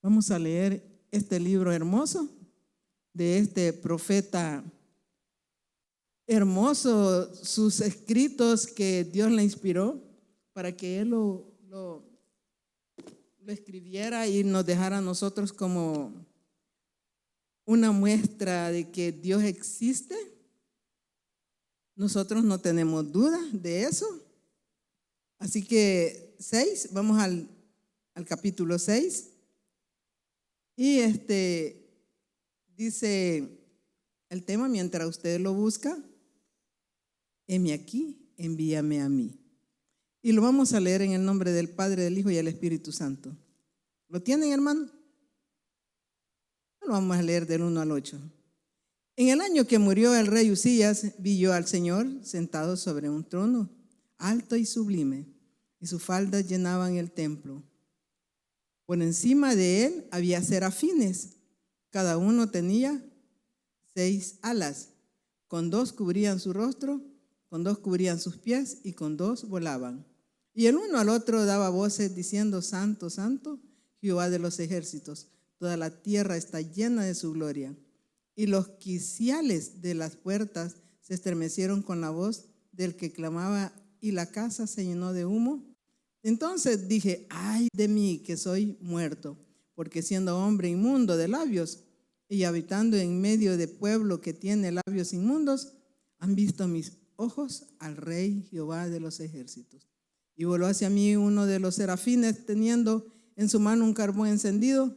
Vamos a leer este libro hermoso de este profeta hermoso, sus escritos que Dios le inspiró para que él lo escribiera y nos dejara a nosotros como una muestra de que Dios existe. Nosotros no tenemos duda de eso. Así que vamos al capítulo 6. Y dice el tema, mientras usted lo busca: heme aquí, envíame a mí. Y lo vamos a leer en el nombre del Padre, del Hijo y del Espíritu Santo. ¿Lo tienen, hermano? Lo vamos a leer del 1 al 8. En el año que murió el rey Usías, vi yo al Señor sentado sobre un trono, alto y sublime, y sus faldas llenaban el templo. Por encima de él había serafines, cada uno tenía 6 alas, con 2 cubrían su rostro, con 2 cubrían sus pies y con 2 volaban. Y el uno al otro daba voces diciendo: Santo, Santo, Jehová de los ejércitos, toda la tierra está llena de su gloria. Y los quiciales de las puertas se estremecieron con la voz del que clamaba, y la casa se llenó de humo. Entonces dije: ay de mí, que soy muerto, porque siendo hombre inmundo de labios y habitando en medio de pueblo que tiene labios inmundos, han visto mis ojos al Rey Jehová de los ejércitos. Y voló hacia mí uno de los serafines, teniendo en su mano un carbón encendido,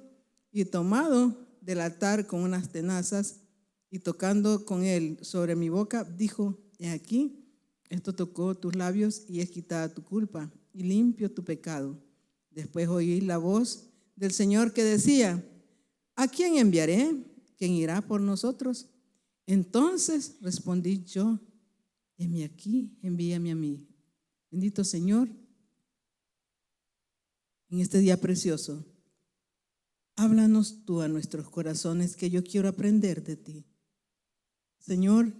y tomado del altar con unas tenazas, y tocando con él sobre mi boca, dijo: he aquí, esto tocó tus labios, y es quitada tu culpa, y limpio tu pecado. Después oí la voz del Señor que decía: ¿a quién enviaré? ¿Quién irá por nosotros? Entonces respondí yo: heme aquí, envíame a mí. Bendito Señor, en este día precioso, háblanos tú a nuestros corazones, que yo quiero aprender de ti. Señor,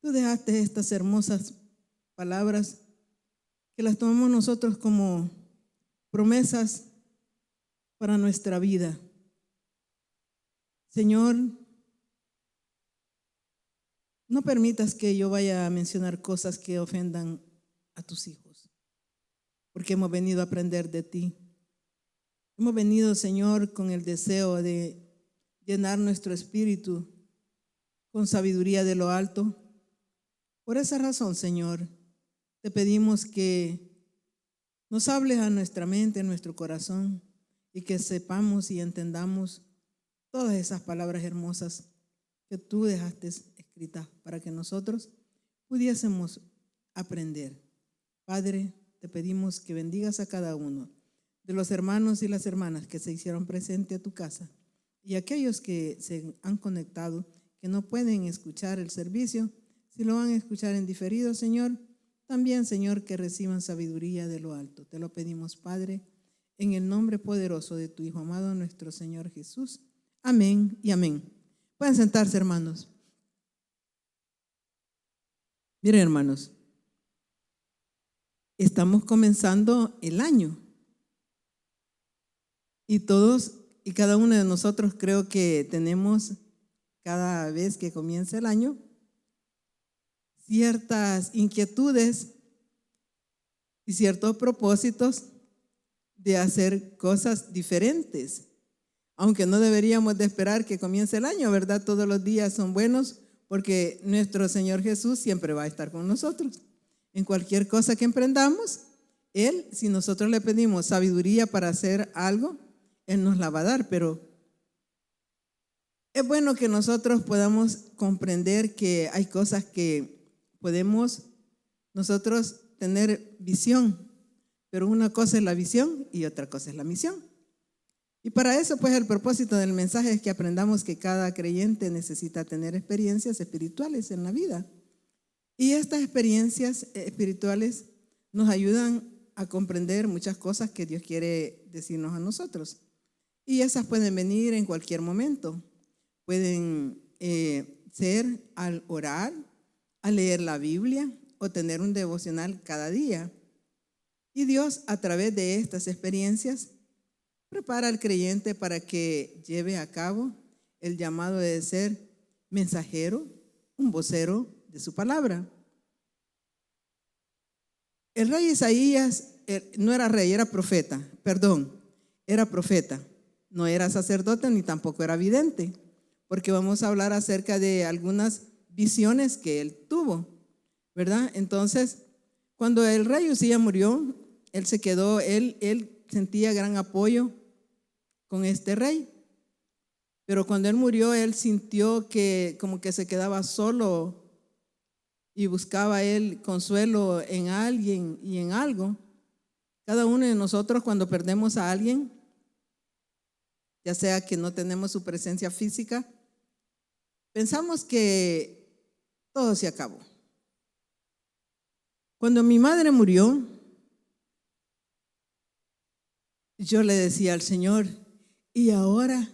tú dejaste estas hermosas palabras que las tomamos nosotros como promesas para nuestra vida. Señor, no permitas que yo vaya a mencionar cosas que ofendan a tus hijos, porque hemos venido a aprender de ti. Hemos venido, Señor, con el deseo de llenar nuestro espíritu con sabiduría de lo alto. Por esa razón, Señor, te pedimos que nos hables a nuestra mente, a nuestro corazón, y que sepamos y entendamos todas esas palabras hermosas que tú dejaste escritas para que nosotros pudiésemos aprender. Padre, te pedimos que bendigas a cada uno de los hermanos y las hermanas que se hicieron presentes a tu casa, y aquellos que se han conectado, que no pueden escuchar el servicio, si lo van a escuchar en diferido, Señor, también, Señor, que reciban sabiduría de lo alto. Te lo pedimos, Padre, en el nombre poderoso de tu Hijo amado, nuestro Señor Jesús. Amén y amén. Pueden sentarse, hermanos. Miren, hermanos, estamos comenzando el año. Y todos y cada uno de nosotros creo que tenemos, cada vez que comienza el año, ciertas inquietudes y ciertos propósitos de hacer cosas diferentes. Aunque no deberíamos de esperar que comience el año, ¿verdad? Todos los días son buenos, porque nuestro Señor Jesús siempre va a estar con nosotros. En cualquier cosa que emprendamos, Él, si nosotros le pedimos sabiduría para hacer algo, Él nos la va a dar. Pero es bueno que nosotros podamos comprender que hay cosas que podemos nosotros tener visión, pero una cosa es la visión y otra cosa es la misión. Y para eso, pues, el propósito del mensaje es que aprendamos que cada creyente necesita tener experiencias espirituales en la vida. Y estas experiencias espirituales nos ayudan a comprender muchas cosas que Dios quiere decirnos a nosotros. Y esas pueden venir en cualquier momento. Pueden ser al orar, al leer la Biblia o tener un devocional cada día. Y Dios, a través de estas experiencias, prepara al creyente para que lleve a cabo el llamado de ser mensajero, un vocero de su palabra. El rey Isaías no era rey, era profeta, era profeta. No era sacerdote ni tampoco era vidente, porque vamos a hablar acerca de algunas visiones que él tuvo, ¿verdad? Entonces, cuando el rey Usías murió, él se quedó, él sentía gran apoyo con este rey, pero cuando él murió, él sintió que como que se quedaba solo y buscaba él consuelo en alguien y en algo. Cada uno de nosotros, cuando perdemos a alguien, ya sea que no tenemos su presencia física, pensamos que todo se acabó. Cuando mi madre murió, yo le decía al Señor, y ahora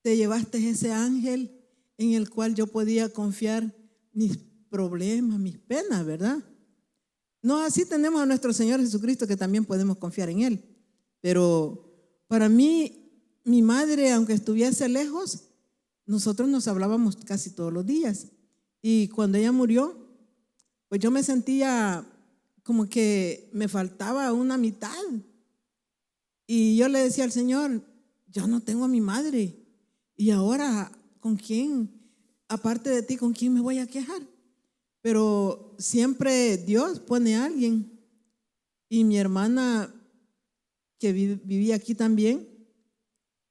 te llevaste ese ángel en el cual yo podía confiar mis problemas, mis penas, ¿verdad? No, así tenemos a nuestro Señor Jesucristo, que también podemos confiar en Él. Pero para mí, mi madre, aunque estuviese lejos, nosotros nos hablábamos casi todos los días. Y cuando ella murió, pues yo me sentía como que me faltaba una mitad. Y yo le decía al Señor, yo no tengo a mi madre. Y ahora, ¿con quién? Aparte de ti, ¿con quién me voy a quejar? Pero siempre Dios pone a alguien. Y mi hermana, que vivía aquí también,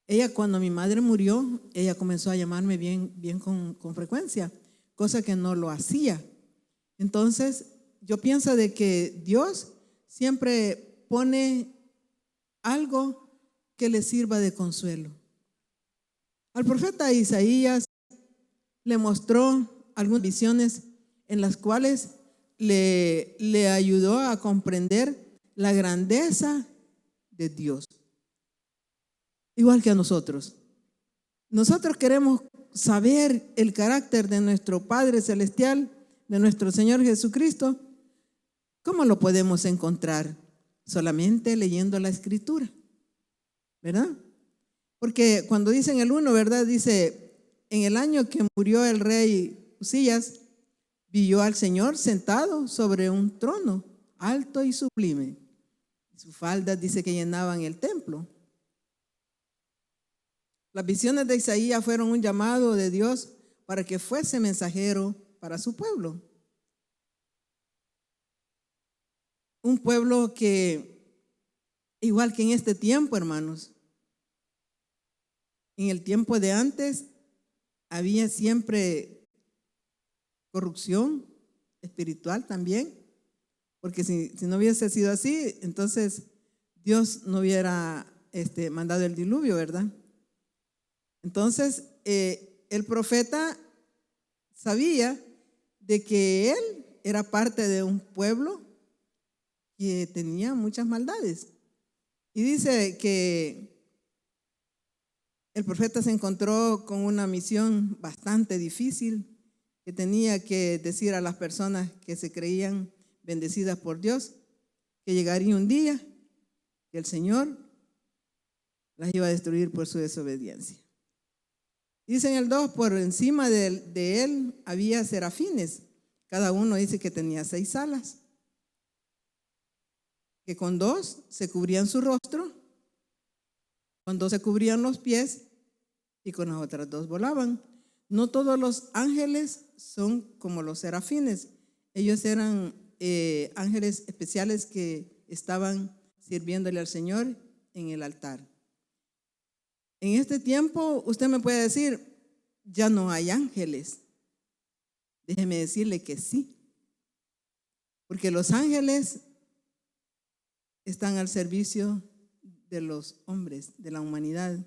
ella cuando mi madre murió, ella comenzó a llamarme bien con frecuencia, cosa que no lo hacía. Entonces, yo pienso de que Dios siempre pone algo que le sirva de consuelo. Al profeta Isaías le mostró algunas visiones en las cuales le ayudó a comprender la grandeza de Dios. Igual que a nosotros. Nosotros queremos saber el carácter de nuestro Padre Celestial, de nuestro Señor Jesucristo. ¿Cómo lo podemos encontrar? Solamente leyendo la Escritura, ¿verdad? Porque cuando dicen el 1, ¿verdad? Dice, en el año que murió el rey Usías, vio al Señor sentado sobre un trono alto y sublime. Sus faldas dice que llenaban el templo. Las visiones de Isaías fueron un llamado de Dios para que fuese mensajero para su pueblo. Un pueblo que, igual que en este tiempo, hermanos, en el tiempo de antes había siempre corrupción espiritual también, porque si no hubiese sido así, entonces Dios no hubiera mandado el diluvio, ¿verdad? Entonces, el profeta sabía de que él era parte de un pueblo que tenía muchas maldades. Y dice que el profeta se encontró con una misión bastante difícil, que tenía que decir a las personas que se creían bendecidas por Dios, que llegaría un día que el Señor las iba a destruir por su desobediencia. Dice en el 2, por encima de él había serafines. Cada uno dice que tenía 6 alas, que con 2 se cubrían su rostro, con 2 se cubrían los pies y con las otras 2 volaban. No todos los ángeles son como los serafines. Ellos eran ángeles especiales que estaban sirviéndole al Señor en el altar. En este tiempo usted me puede decir, ya no hay ángeles. Déjeme decirle que sí, porque los ángeles están al servicio de los hombres, de la humanidad,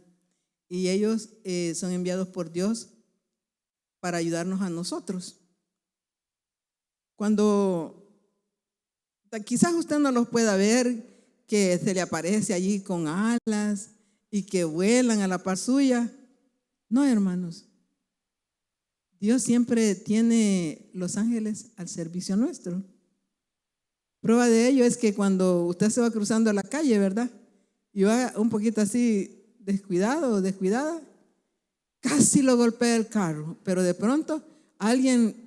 y ellos son enviados por Dios para ayudarnos a nosotros. Cuando quizás usted no los pueda ver, que se le aparece allí con alas y que vuelan a la par suya. No, hermanos. Dios siempre tiene los ángeles al servicio nuestro. Prueba de ello es que cuando usted se va cruzando la calle, ¿verdad? iba un poquito así descuidado o descuidada, casi lo golpea el carro, pero de pronto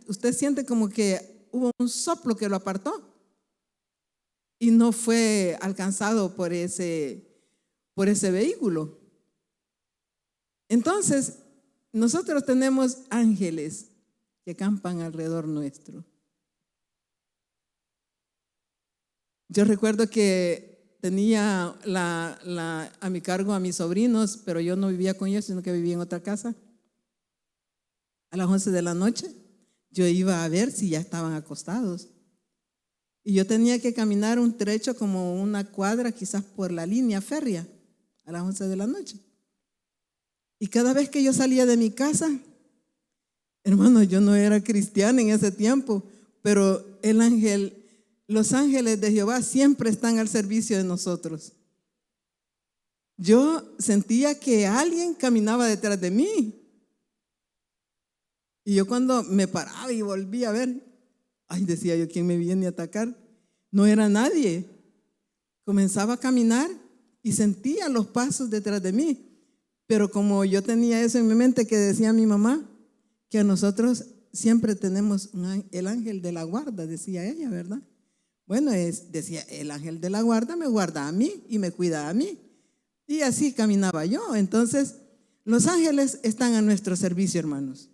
usted siente como que hubo un soplo que lo apartó y no fue alcanzado por ese vehículo. Entonces, nosotros tenemos ángeles que campan alrededor nuestro. Yo recuerdo que tenía a mi cargo a mis sobrinos, pero yo no vivía con ellos, sino que vivía en otra casa. A las 11 de la noche, yo iba a ver si ya estaban acostados. Y yo tenía que caminar un trecho como una cuadra, quizás por la línea férrea, a las 11 de la noche. Y cada vez que yo salía de mi casa, hermano, yo no era cristiana en ese tiempo, pero los ángeles de Jehová siempre están al servicio de nosotros. Yo sentía que alguien caminaba detrás de mí. Y yo cuando me paraba y volvía a ver, ay, decía yo, ¿quién me viene a atacar? No era nadie. Comenzaba a caminar y sentía los pasos detrás de mí. Pero como yo tenía eso en mi mente que decía mi mamá, que a nosotros siempre tenemos el ángel de la guarda, decía ella, ¿verdad? Bueno, decía, el ángel de la guarda me guarda a mí y me cuida a mí. Y así caminaba yo. Entonces, los ángeles están a nuestro servicio, hermanos.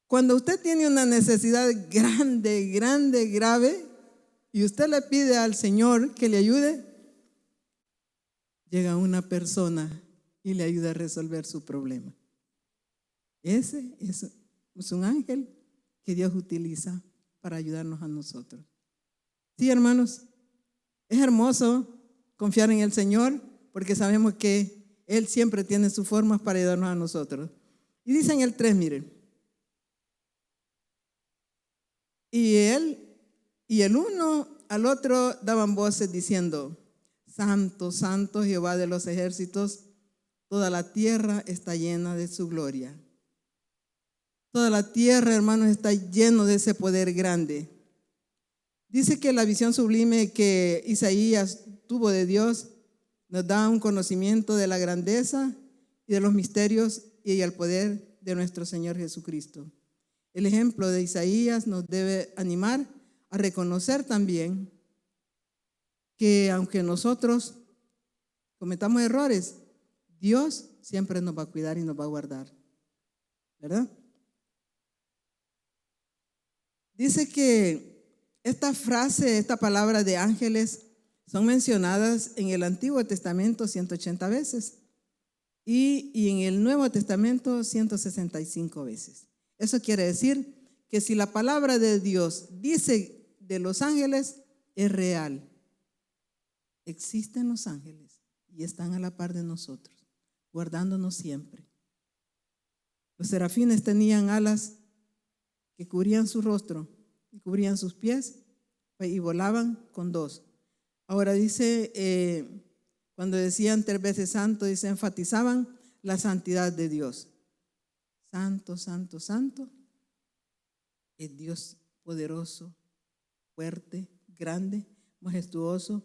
Cuando usted tiene una necesidad grande, grave, y usted le pide al Señor que le ayude, llega una persona y le ayuda a resolver su problema. Ese es un ángel que Dios utiliza para ayudarnos a nosotros. Sí, hermanos, es hermoso confiar en el Señor porque sabemos que Él siempre tiene sus formas para ayudarnos a nosotros. Y dice en el 3, miren, y el uno al otro daban voces diciendo, Santo, Santo Jehová de los ejércitos, toda la tierra está llena de su gloria. Toda la tierra, hermanos, está lleno de ese poder grande. Dice que la visión sublime que Isaías tuvo de Dios nos da un conocimiento de la grandeza y de los misterios y el poder de nuestro Señor Jesucristo. El ejemplo de Isaías nos debe animar a reconocer también que aunque nosotros cometamos errores, Dios siempre nos va a cuidar y nos va a guardar, ¿verdad? Dice que esta palabra de ángeles son mencionadas en el Antiguo Testamento 180 veces y en el Nuevo Testamento 165 veces. Eso quiere decir que si la palabra de Dios dice de los ángeles, es real. Existen los ángeles y están a la par de nosotros, guardándonos siempre. Los serafines tenían alas que cubrían su rostro y cubrían sus pies y volaban con dos. Ahora dice, cuando decían 3 veces santo, dice, enfatizaban la santidad de Dios. Santo, santo, santo, es Dios poderoso, fuerte, grande, majestuoso.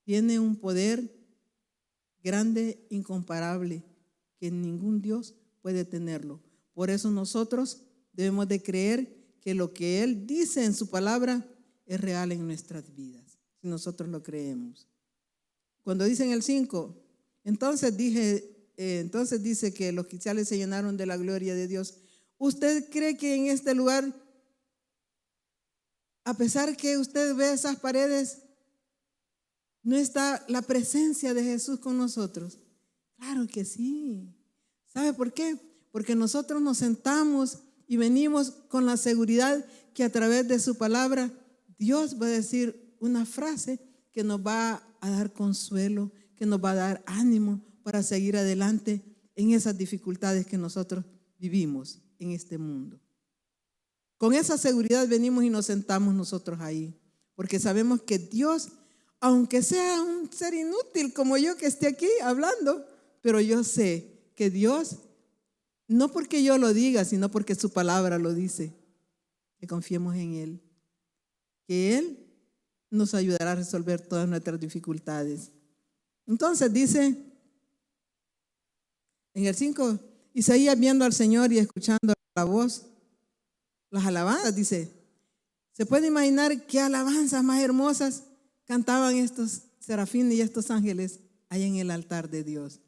Tiene un poder grande, incomparable, que ningún Dios puede tenerlo. Por eso nosotros debemos de creer que lo que Él dice en su palabra es real en nuestras vidas, si nosotros lo creemos. Cuando dice en el 5, entonces dice que los quiciales se llenaron de la gloria de Dios. ¿Usted cree que en este lugar, a pesar que usted ve esas paredes, no está la presencia de Jesús con nosotros? Claro que sí. ¿Sabe por qué? Porque nosotros nos sentamos y venimos con la seguridad que a través de su palabra Dios va a decir una frase que nos va a dar consuelo, que nos va a dar ánimo para seguir adelante en esas dificultades que nosotros vivimos en este mundo. Con esa seguridad venimos y nos sentamos nosotros ahí, porque sabemos que Dios, aunque sea un ser inútil como yo que esté aquí hablando, pero yo sé que Dios, no porque yo lo diga, sino porque su palabra lo dice, que confiemos en Él, que Él nos ayudará a resolver todas nuestras dificultades. Entonces dice en el 5, Isaías viendo al Señor y escuchando la voz, las alabanzas, dice, ¿se puede imaginar qué alabanzas más hermosas cantaban estos serafines y estos ángeles ahí en el altar de Dios?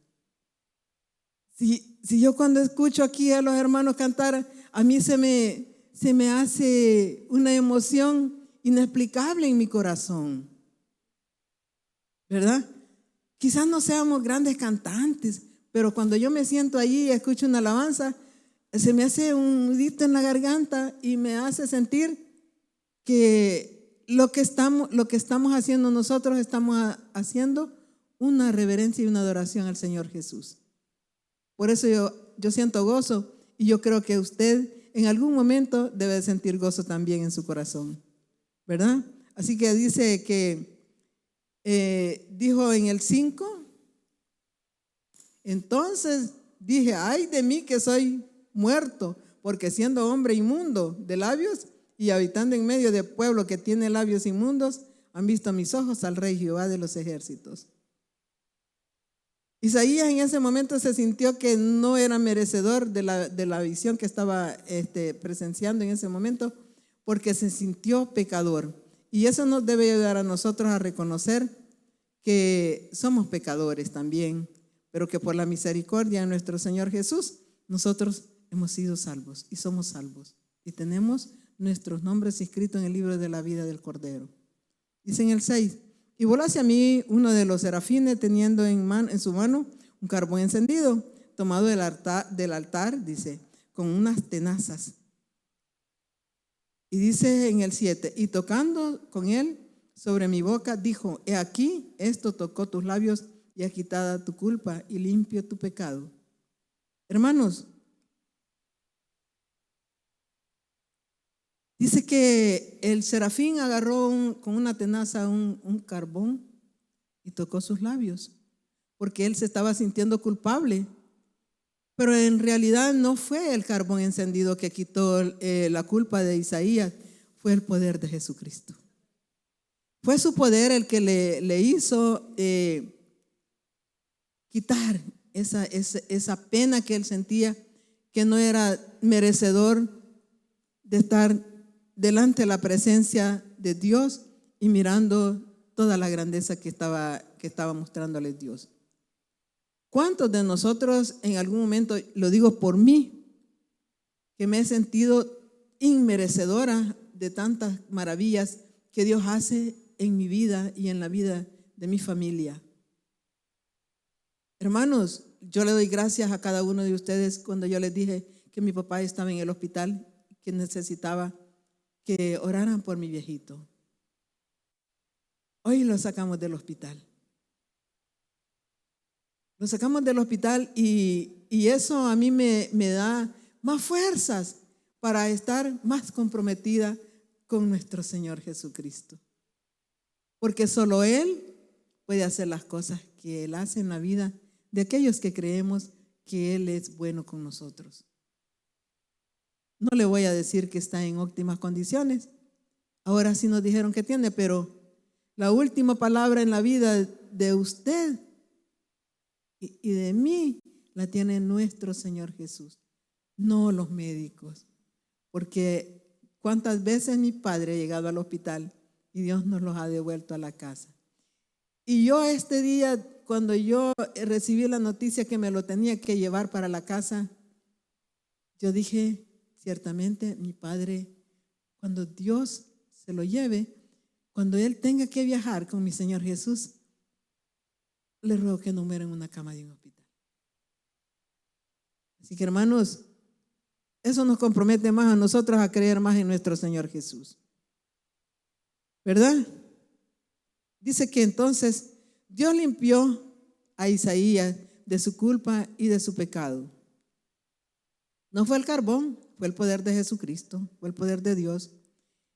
Si yo cuando escucho aquí a los hermanos cantar, a mí se me hace una emoción inexplicable en mi corazón, ¿verdad? Quizás no seamos grandes cantantes, pero cuando yo me siento allí y escucho una alabanza, se me hace un nudito en la garganta y me hace sentir que lo que estamos haciendo nosotros, estamos haciendo una reverencia y una adoración al Señor Jesús. Por eso yo siento gozo y yo creo que usted en algún momento debe sentir gozo también en su corazón, ¿verdad? Así que dice que dijo en el 5, entonces dije, ay de mí que soy muerto, porque siendo hombre inmundo de labios y habitando en medio de pueblo que tiene labios inmundos, han visto mis ojos al Rey Jehová de los ejércitos. Isaías en ese momento se sintió que no era merecedor de la visión que estaba presenciando en ese momento, porque se sintió pecador. Y eso nos debe ayudar a nosotros a reconocer que somos pecadores también, pero que por la misericordia de nuestro Señor Jesús, nosotros hemos sido salvos y somos salvos. Y tenemos nuestros nombres escritos en el libro de la vida del Cordero. Dice en el 6, y voló hacia mí uno de los serafines teniendo en su mano un carbón encendido, tomado del altar, dice, con unas tenazas. Y dice en el 7, y tocando con él sobre mi boca, dijo, he aquí, esto tocó tus labios y ha quitado tu culpa y limpio tu pecado. Hermanos, dice que el serafín agarró con una tenaza un carbón y tocó sus labios, porque él se estaba sintiendo culpable. Pero en realidad no fue el carbón encendido que quitó la culpa de Isaías, fue el poder de Jesucristo. Fue su poder el que le hizo quitar esa pena que él sentía, que no era merecedor de estar delante de la presencia de Dios y mirando toda la grandeza que estaba mostrándole Dios. ¿Cuántos de nosotros en algún momento, lo digo por mí, que me he sentido inmerecedora de tantas maravillas que Dios hace en mi vida y en la vida de mi familia? Hermanos, yo le doy gracias a cada uno de ustedes cuando yo les dije que mi papá estaba en el hospital, que necesitaba que oraran por mi viejito. Hoy lo sacamos del hospital. Lo sacamos del hospital y eso a mí me da más fuerzas para estar más comprometida con nuestro Señor Jesucristo. Porque solo Él puede hacer las cosas que Él hace en la vida de aquellos que creemos que Él es bueno con nosotros. No le voy a decir que está en óptimas condiciones. Ahora sí nos dijeron que tiene, pero la última palabra en la vida de usted y de mí la tiene nuestro Señor Jesús, no los médicos. Porque cuántas veces mi padre ha llegado al hospital y Dios nos los ha devuelto a la casa. Y yo este día, cuando yo recibí la noticia que me lo tenía que llevar para la casa, yo dije, ciertamente mi padre, cuando Dios se lo lleve, cuando él tenga que viajar con mi Señor Jesús, le ruego que no muera en una cama de un hospital. Así que hermanos, eso nos compromete más a nosotros a creer más en nuestro Señor Jesús, ¿verdad? Dice que entonces Dios limpió a Isaías de su culpa y de su pecado. No fue el carbón, fue el poder de Jesucristo, fue el poder de Dios.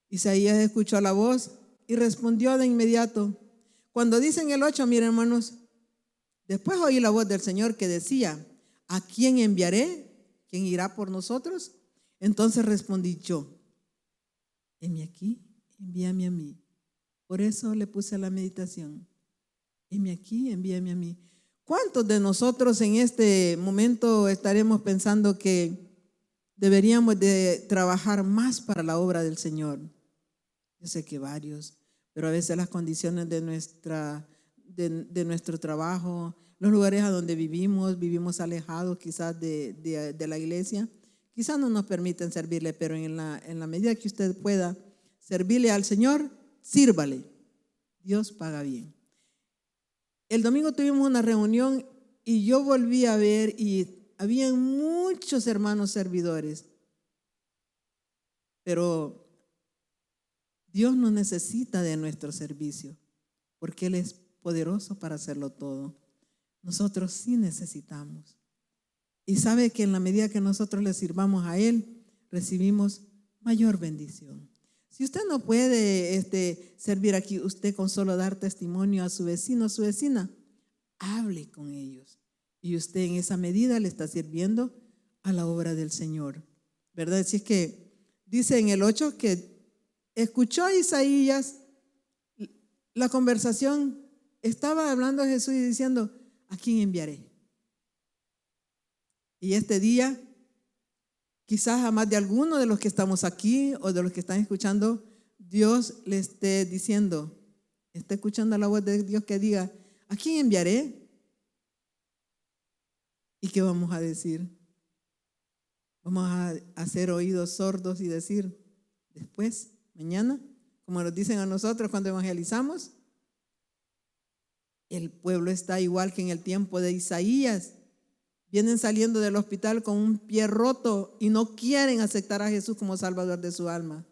Isaías escuchó la voz y respondió de inmediato. Cuando dice en el 8, miren hermanos, después oí la voz del Señor que decía, ¿a quién enviaré? ¿Quién irá por nosotros? Entonces respondí yo, heme aquí, envíame a mí. Por eso le puse la meditación. heme aquí, envíame a mí. ¿Cuántos de nosotros en este momento estaremos pensando que deberíamos de trabajar más para la obra del Señor? Yo sé que varios, pero a veces las condiciones de nuestro trabajo, los lugares a donde vivimos alejados quizás de la iglesia, quizás no nos permiten servirle, pero en la medida que usted pueda servirle al Señor, sírvale. Dios paga bien. El domingo tuvimos una reunión y yo volví a ver y había muchos hermanos servidores, pero Dios no necesita de nuestro servicio porque Él es poderoso para hacerlo todo. Nosotros sí necesitamos. Y sabe que en la medida que nosotros le sirvamos a Él, recibimos mayor bendición. Si usted no puede servir aquí, usted con solo dar testimonio a su vecino, a su vecina, hable con ellos. Y usted en esa medida le está sirviendo a la obra del Señor, ¿verdad? Así es que dice en el 8 que escuchó a Isaías la conversación, estaba hablando a Jesús y diciendo, ¿a quién enviaré? Y este día, quizás a más de alguno de los que estamos aquí o de los que están escuchando, Dios le esté diciendo, está escuchando la voz de Dios que diga, ¿a quién enviaré? ¿Y qué vamos a decir? Vamos a hacer oídos sordos y decir, después, mañana, como nos dicen a nosotros cuando evangelizamos, el pueblo está igual que en el tiempo de Isaías. Vienen saliendo del hospital con un pie roto y no quieren aceptar a Jesús como Salvador de su alma.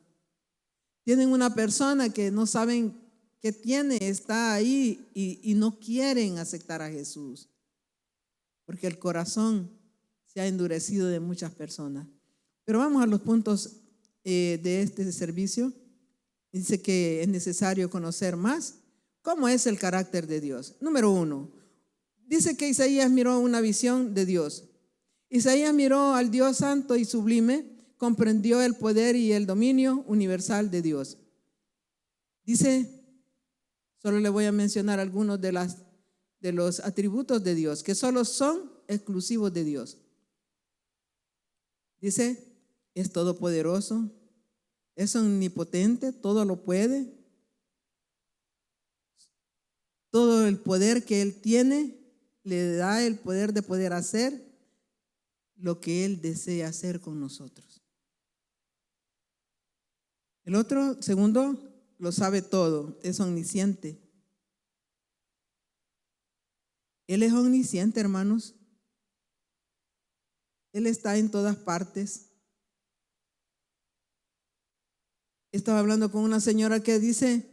Tienen una persona que no saben qué tiene, está ahí y no quieren aceptar a Jesús, porque el corazón se ha endurecido de muchas personas. Pero vamos a los puntos de este servicio. Dice que es necesario conocer más cómo es el carácter de Dios. Número 1. Dice que Isaías miró una visión de Dios. Isaías miró al Dios santo y sublime, comprendió el poder y el dominio universal de Dios. Dice, solo le voy a mencionar algunos de los atributos de Dios, que solo son exclusivos de Dios. Dice, es todopoderoso, es omnipotente, todo lo puede. Todo el poder que Él tiene le da el poder de poder hacer lo que Él desea hacer con nosotros. El otro, segundo, lo sabe todo, es omnisciente. Él es omnisciente, hermanos. Él está en todas partes. Estaba hablando con una señora que dice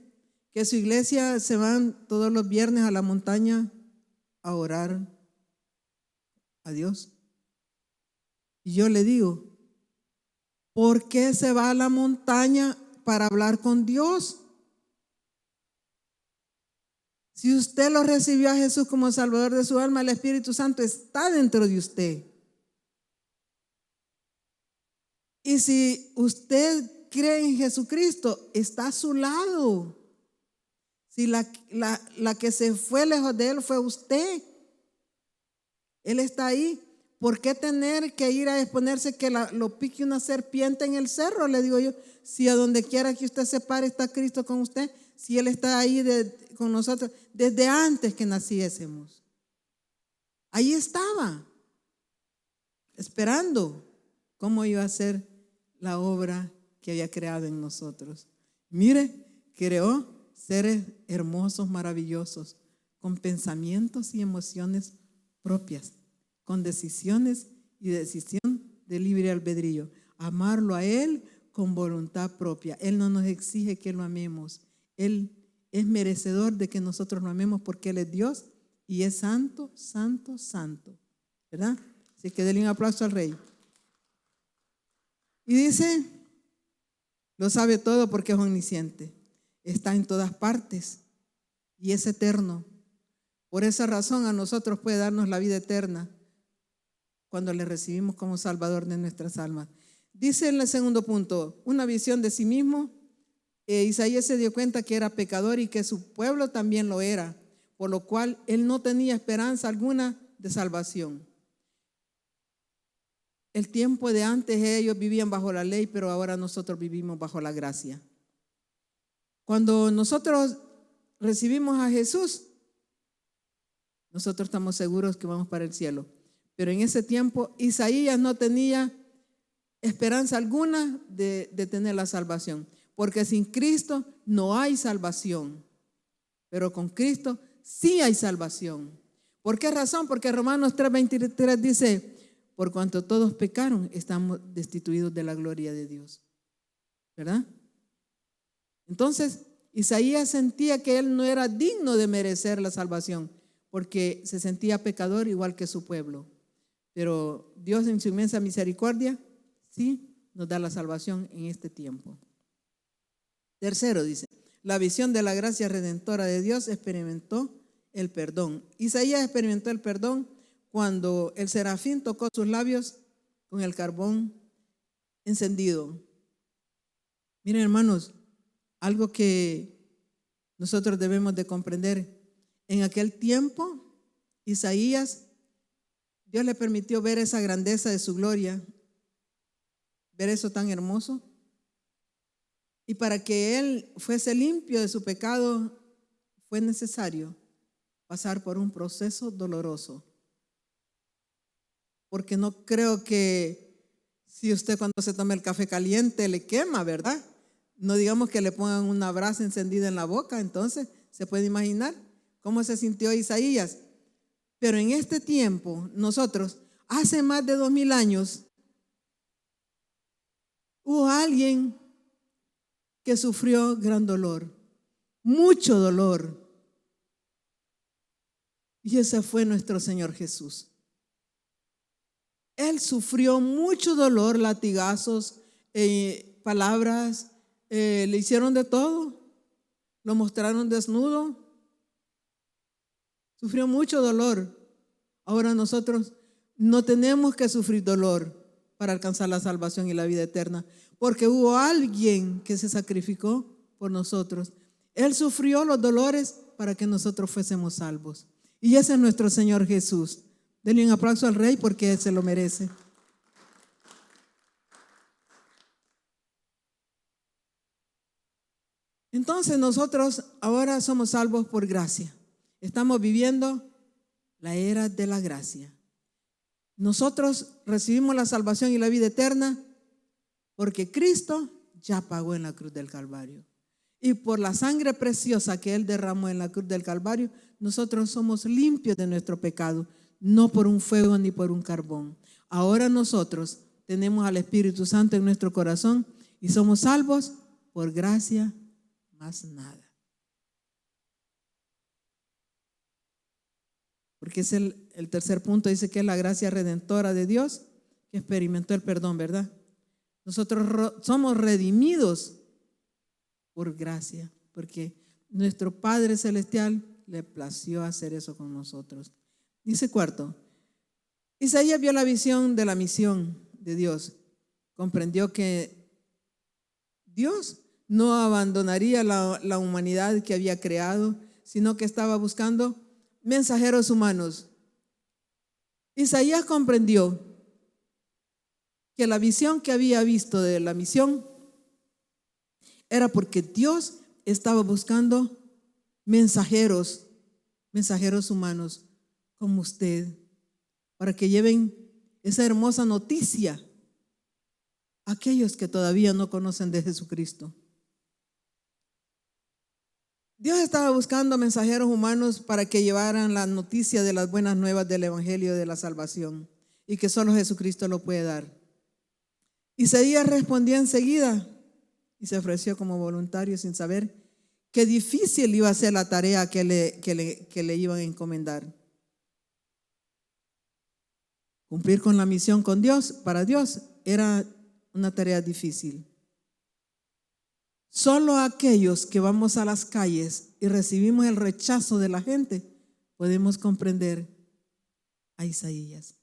que su iglesia se van todos los viernes a la montaña a orar a Dios. Y yo le digo, ¿por qué se va a la montaña para hablar con Dios? Si usted lo recibió a Jesús como Salvador de su alma, el Espíritu Santo está dentro de usted. Y si usted cree en Jesucristo, está a su lado. Si la que se fue lejos de Él fue usted, Él está ahí. ¿Por qué tener que ir a exponerse que lo pique una serpiente en el cerro? Le digo yo, si a donde quiera que usted se pare está Cristo con usted, si Él está ahí con nosotros desde antes que naciésemos. Ahí estaba, esperando cómo iba a ser la obra que había creado en nosotros. Mire, creó seres hermosos, maravillosos, con pensamientos y emociones propias, con decisiones y decisión de libre albedrío. Amarlo a Él con voluntad propia. Él no nos exige que lo amemos. Él es merecedor de que nosotros lo amemos porque Él es Dios y es santo, santo, santo. ¿Verdad? Así que denle un aplauso al Rey. Y dice, lo sabe todo porque es omnisciente. Está en todas partes y es eterno. Por esa razón a nosotros puede darnos la vida eterna cuando le recibimos como Salvador de nuestras almas. Dice en el segundo punto, una visión de sí mismo. Isaías se dio cuenta que era pecador y que su pueblo también lo era. por lo cual él no tenía esperanza alguna de salvación. El tiempo de antes ellos vivían bajo la ley, pero ahora nosotros vivimos bajo la gracia. Cuando nosotros recibimos a Jesús, nosotros estamos seguros que vamos para el cielo. Pero en ese tiempo Isaías no tenía esperanza alguna de tener la salvación, porque sin Cristo no hay salvación, pero con Cristo sí hay salvación. ¿Por qué razón? Porque Romanos 3:23 dice: por cuanto todos pecaron, estamos destituidos de la gloria de Dios. ¿Verdad? Entonces, Isaías sentía que él no era digno de merecer la salvación, porque se sentía pecador igual que su pueblo. Pero Dios en su inmensa misericordia, sí, nos da la salvación en este tiempo. Tercero, dice, la visión de la gracia redentora de Dios experimentó el perdón. Isaías experimentó el perdón cuando el serafín tocó sus labios con el carbón encendido. Miren, hermanos, algo que nosotros debemos de comprender. En aquel tiempo, Isaías, Dios le permitió ver esa grandeza de su gloria, ver eso tan hermoso. Y para que él fuese limpio de su pecado, fue necesario pasar por un proceso doloroso. Porque no creo que si usted cuando se toma el café caliente le quema, ¿verdad? No digamos que le pongan una brasa encendida en la boca. Entonces se puede imaginar cómo se sintió Isaías. Pero en este tiempo, nosotros, hace más de 2000 años, hubo alguien que sufrió gran dolor, mucho dolor. Y ese fue nuestro Señor Jesús. Él sufrió mucho dolor, latigazos, palabras, le hicieron de todo, lo mostraron desnudo, sufrió mucho dolor. Ahora nosotros no tenemos que sufrir dolor para alcanzar la salvación y la vida eterna, porque hubo alguien que se sacrificó por nosotros. Él sufrió los dolores para que nosotros fuésemos salvos. Y ese es nuestro Señor Jesús. Denle un aplauso al Rey porque Él se lo merece. Entonces nosotros ahora somos salvos por gracia. Estamos viviendo la era de la gracia. Nosotros recibimos la salvación y la vida eterna porque Cristo ya pagó en la cruz del Calvario. Y por la sangre preciosa que Él derramó en la cruz del Calvario, nosotros somos limpios de nuestro pecado, no por un fuego ni por un carbón. Ahora nosotros tenemos al Espíritu Santo en nuestro corazón y somos salvos por gracia, más nada. Porque es el tercer punto, dice que es la gracia redentora de Dios que experimentó el perdón, ¿verdad? Nosotros somos redimidos por gracia, porque nuestro Padre Celestial le plació hacer eso con nosotros. Dice cuarto, Isaías vio la visión de la misión de Dios. Comprendió que Dios no abandonaría la humanidad que había creado, sino que estaba buscando mensajeros humanos. Isaías comprendió que la visión que había visto de la misión era porque Dios estaba buscando mensajeros humanos como usted, para que lleven esa hermosa noticia a aquellos que todavía no conocen de Jesucristo. Dios estaba buscando mensajeros humanos para que llevaran la noticia de las buenas nuevas del Evangelio de la salvación y que solo Jesucristo lo puede dar. Isaías respondió enseguida y se ofreció como voluntario sin saber qué difícil iba a ser la tarea que le iban a encomendar. Cumplir con la misión con Dios, para Dios, era una tarea difícil. Solo aquellos que vamos a las calles y recibimos el rechazo de la gente podemos comprender a Isaías.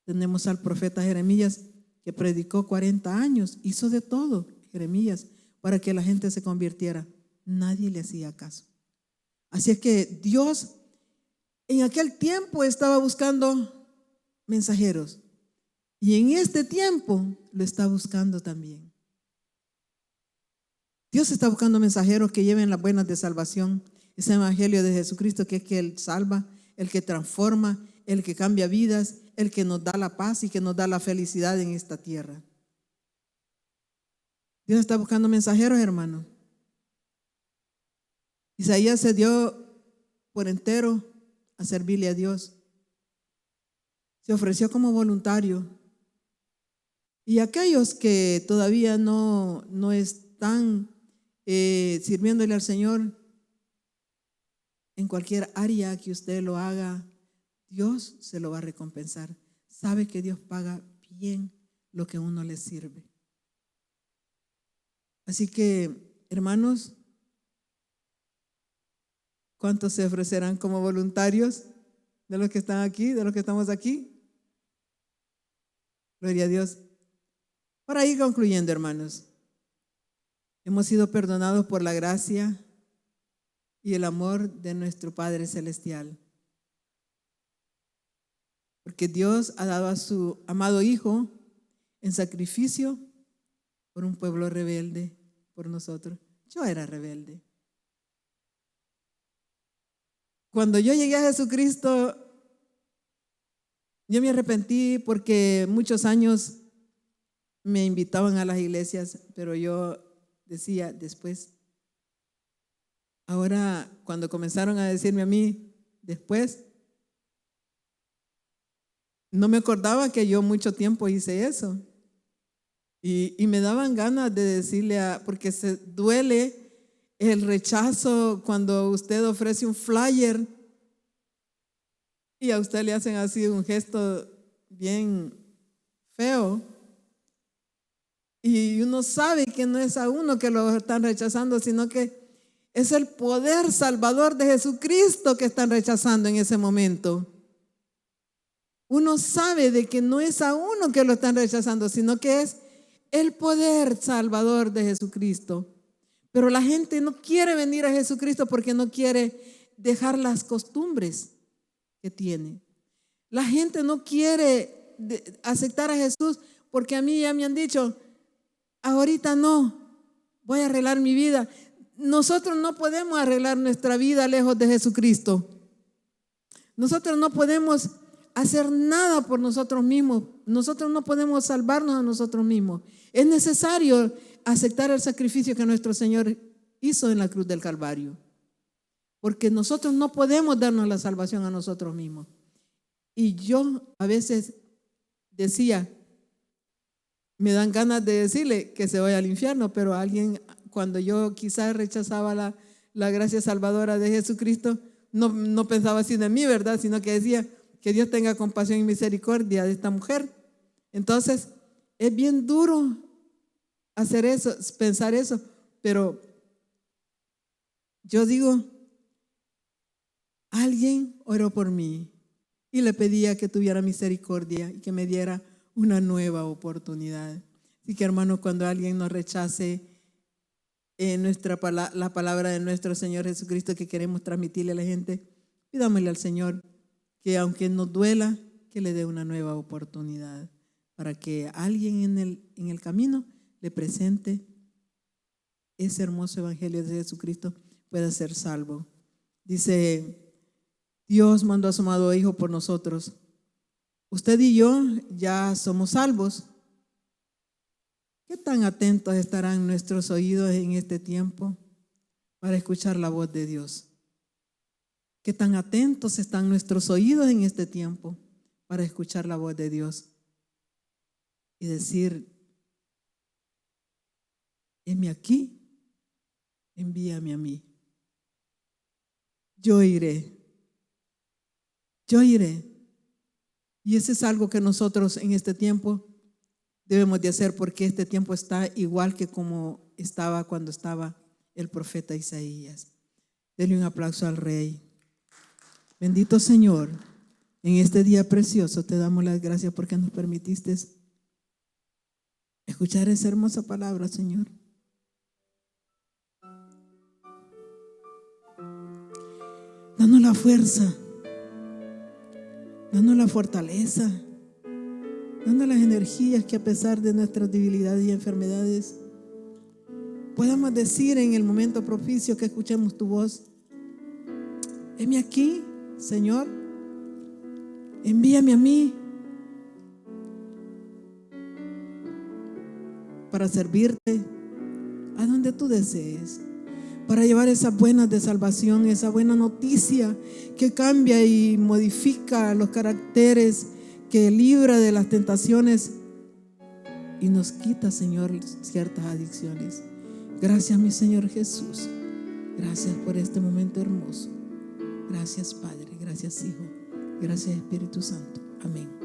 Tenemos al profeta Jeremías que predicó 40 años, hizo de todo Jeremías para que la gente se convirtiera. Nadie le hacía caso. Así es que Dios en aquel tiempo estaba buscando mensajeros y en este tiempo lo está buscando también. Dios está buscando mensajeros que lleven las buenas de salvación, ese evangelio de Jesucristo que es que Él salva, el que transforma, el que cambia vidas, el que nos da la paz y que nos da la felicidad en esta tierra. Dios está buscando mensajeros, hermano. Isaías se dio por entero a servirle a Dios. Se ofreció como voluntario. Y aquellos que todavía no están sirviéndole al Señor, en cualquier área que usted lo haga, Dios se lo va a recompensar. Sabe que Dios paga bien lo que uno le sirve. Así que, hermanos, ¿cuántos se ofrecerán como voluntarios de los que están aquí, de los que estamos aquí? Gloria a Dios. Para ir concluyendo, hermanos, hemos sido perdonados por la gracia y el amor de nuestro Padre Celestial. Porque Dios ha dado a su amado Hijo en sacrificio por un pueblo rebelde, por nosotros. Yo era rebelde. Cuando yo llegué a Jesucristo, yo me arrepentí porque muchos años me invitaban a las iglesias, pero yo decía después. Ahora, cuando comenzaron a decirme a mí después, no me acordaba que yo mucho tiempo hice eso. Y me daban ganas de decirle, porque se duele el rechazo cuando usted ofrece un flyer y a usted le hacen así un gesto bien feo. Y uno sabe que no es a uno que lo están rechazando, sino que es el poder salvador de Jesucristo que están rechazando en ese momento. Uno sabe de que no es a uno que lo están rechazando, sino que es el poder salvador de Jesucristo. Pero la gente no quiere venir a Jesucristo porque no quiere dejar las costumbres que tiene. La gente no quiere aceptar a Jesús porque a mí ya me han dicho, ahorita no, voy a arreglar mi vida. Nosotros no podemos arreglar nuestra vida lejos de Jesucristo. Nosotros no podemos hacer nada por nosotros mismos. Nosotros no podemos salvarnos a nosotros mismos. Es necesario aceptar el sacrificio que nuestro Señor hizo en la cruz del Calvario. Porque nosotros no podemos darnos la salvación a nosotros mismos. Y yo a veces decía, me dan ganas de decirle que se vaya al infierno, pero alguien, cuando yo quizás rechazaba la gracia salvadora de Jesucristo, no pensaba así de mí, ¿verdad? Sino que decía que Dios tenga compasión y misericordia de esta mujer. Entonces, es bien duro hacer eso, pensar eso, pero yo digo, alguien oró por mí y le pedía que tuviera misericordia y que me diera una nueva oportunidad. Así que, hermanos, cuando alguien nos rechace la palabra de nuestro Señor Jesucristo que queremos transmitirle a la gente, pidámosle al Señor que aunque nos duela, que le dé una nueva oportunidad para que alguien en el camino le presente ese hermoso evangelio de Jesucristo, pueda ser salvo. Dice, Dios mandó a su amado Hijo por nosotros. Usted y yo ya somos salvos. ¿Qué tan atentos estarán nuestros oídos en este tiempo para escuchar la voz de Dios? ¿Qué tan atentos están nuestros oídos en este tiempo para escuchar la voz de Dios? Y decir, heme aquí, envíame a mí. Yo iré. Yo iré. Y eso es algo que nosotros en este tiempo debemos de hacer, porque este tiempo está igual que como estaba cuando estaba el profeta Isaías. Denle un aplauso al Rey. Bendito Señor, en este día precioso te damos las gracias porque nos permitiste escuchar esa hermosa palabra, Señor. Danos la fuerza, danos la fortaleza, danos las energías que a pesar de nuestras debilidades y enfermedades podamos decir en el momento propicio que escuchemos tu voz: heme aquí, Señor, envíame a mí para servirte a donde tú desees, para llevar esas buenas de salvación, esa buena noticia que cambia y modifica los caracteres, que libra de las tentaciones y nos quita, Señor, ciertas adicciones. Gracias, mi Señor Jesús. Gracias por este momento hermoso. Gracias, Padre. Gracias, Hijo. Gracias, Espíritu Santo. Amén.